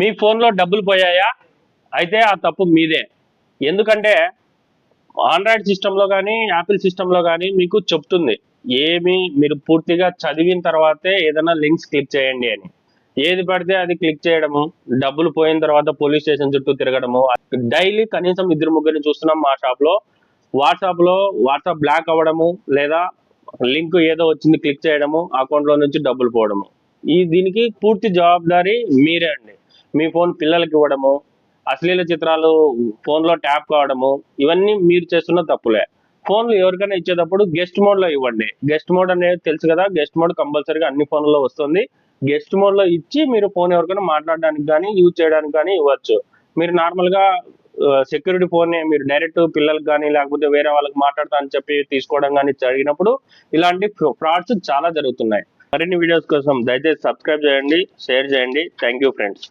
మీ ఫోన్లో డబ్బులు పోయాయా? అయితే ఆ తప్పు మీదే. ఎందుకంటే ఆండ్రాయిడ్ సిస్టంలో కానీ యాపిల్ సిస్టంలో కానీ మీకు చెప్తుంది ఏమి మీరు పూర్తిగా చదివిన తర్వాతే ఏదైనా లింక్స్ క్లిక్ చేయండి అని. ఏది పడితే అది క్లిక్ చేయడము, డబ్బులు పోయిన తర్వాత పోలీస్ స్టేషన్ చుట్టూ తిరగడము. డైలీ కనీసం ఇద్దరు ముగ్గురిని చూస్తున్నాం మా షాప్లో. వాట్సాప్ బ్లాక్ అవ్వడము, లేదా లింక్ ఏదో వచ్చింది క్లిక్ చేయడము, అకౌంట్లో నుంచి డబ్బులు పోవడము. దీనికి పూర్తి జవాబుదారీ మీరే అండి. మీ ఫోన్ పిల్లలకి ఇవ్వడము, అశ్లీల చిత్రాలు ఫోన్లో ట్యాప్ కావడము, ఇవన్నీ మీరు చేస్తున్న తప్పులే. ఫోన్లు ఎవరికైనా ఇచ్చేటప్పుడు గెస్ట్ మోడ్లో ఇవ్వండి. గెస్ట్ మోడ్ అనేది తెలుసు కదా, గెస్ట్ మోడ్ కంపల్సరీగా అన్ని ఫోన్లలో వస్తుంది. గెస్ట్ మోడ్లో ఇచ్చి మీరు ఫోన్ ఎవరికైనా మాట్లాడడానికి కానీ యూజ్ చేయడానికి కానీ ఇవ్వచ్చు. మీరు నార్మల్గా సెక్యూరిటీ ఫోన్ మీరు డైరెక్ట్ పిల్లలకు కానీ లేకపోతే వేరే వాళ్ళకి మాట్లాడతా అని చెప్పి తీసుకోవడం కానీ జరిగినప్పుడు ఇలాంటి ఫ్రాడ్స్ చాలా జరుగుతున్నాయి. మరిన్ని వీడియోస్ కోసం దయచేసి సబ్స్క్రైబ్ చేయండి, షేర్ చేయండి. Thank you friends.